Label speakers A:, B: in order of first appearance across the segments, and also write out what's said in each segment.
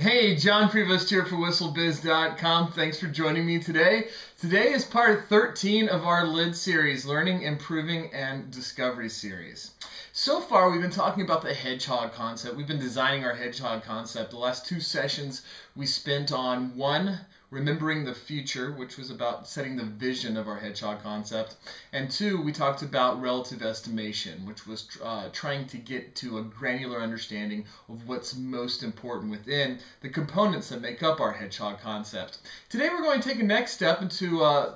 A: Hey, John Prevost here for WhistleBiz.com. Thanks for joining me today. Today is part 13 of our LID series, Learning, Improving, and Discovery series. So far, we've been talking about the HedgeHog concept. We've been designing our HedgeHog concept. The last two sessions we spent on one, remembering the future, which was about setting the vision of our HedgeHog concept, and two, we talked about relative estimation, which was trying to get to a granular understanding of what's most important within the components that make up our HedgeHog concept. Today we're going to take a next step into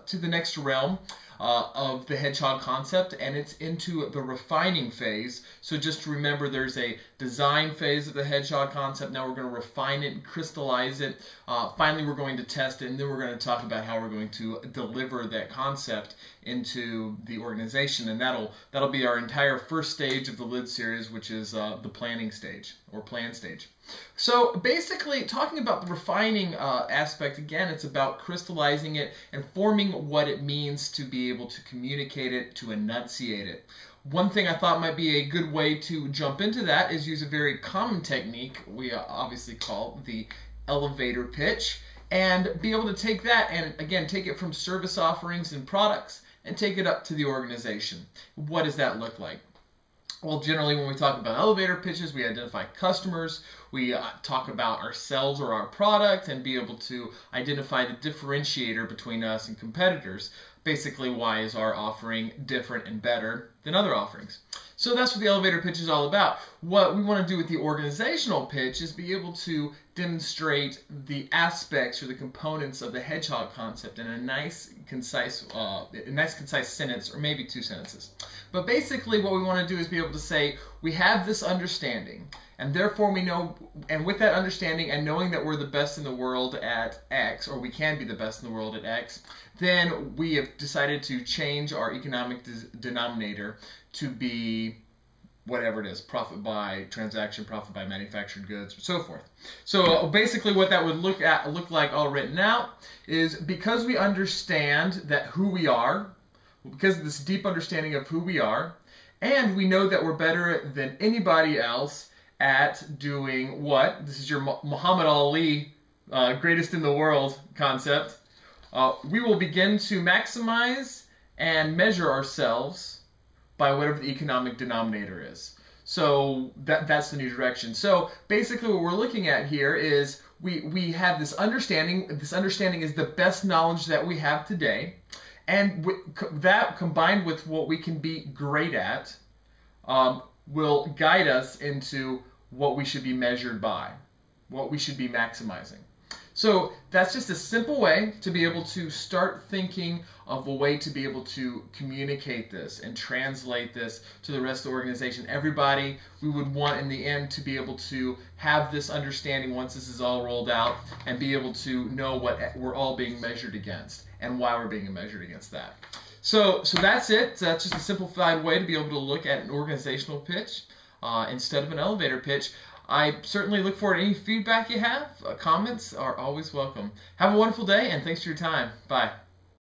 A: to the next realm of the HedgeHog concept, and it's into the refining phase. So just remember, there's a design phase of the HedgeHog concept. Now we're going to refine it and crystallize it. Finally, we're going to test it, and then we're going to talk about how we're going to deliver that concept into the organization, and that'll be our entire first stage of the LID series, which is the planning stage or plan stage. So basically, talking about the refining aspect, again, it's about crystallizing it and forming what it means to be able to communicate it, to enunciate it. One thing I thought might be a good way to jump into that is use a very common technique we obviously call the elevator pitch, and be able to take that and, again, take it from service offerings and products and take it up to the organization. What does that look like? Well, generally when we talk about elevator pitches, we identify customers, we talk about ourselves or our product, and be able to identify the differentiator between us and competitors. Basically, why is our offering different and better than other offerings? So that's what the elevator pitch is all about. What we want to do with the organizational pitch is be able to demonstrate the aspects or the components of the HedgeHog concept in a nice, concise sentence, or maybe two sentences. But basically what we want to do is be able to say, we have this understanding, and therefore we know, and with that understanding and knowing that we're the best in the world at X, or we can be the best in the world at X, then we have decided to change our economic denominator to be whatever it is, profit by transaction, profit by manufactured goods, or so forth. So basically what that would look like all written out is, because we understand that who we are, because of this deep understanding of who we are, and we know that we're better than anybody else at doing what? This is your Muhammad Ali greatest in the world concept. We will begin to maximize and measure ourselves by whatever the economic denominator is. So that's the new direction. So basically what we're looking at here is we have this understanding. This understanding is the best knowledge that we have today. And that, combined with what we can be great at, will guide us into what we should be measured by, what we should be maximizing. So that's just a simple way to be able to start thinking of a way to be able to communicate this and translate this to the rest of the organization. Everybody, we would want in the end to be able to have this understanding once this is all rolled out, and be able to know what we're all being measured against and why we're being measured against that. So that's it. That's just a simplified way to be able to look at an organizational pitch instead of an elevator pitch. I certainly look forward to any feedback you have. Comments are always welcome. Have a wonderful day, and thanks for your time. Bye.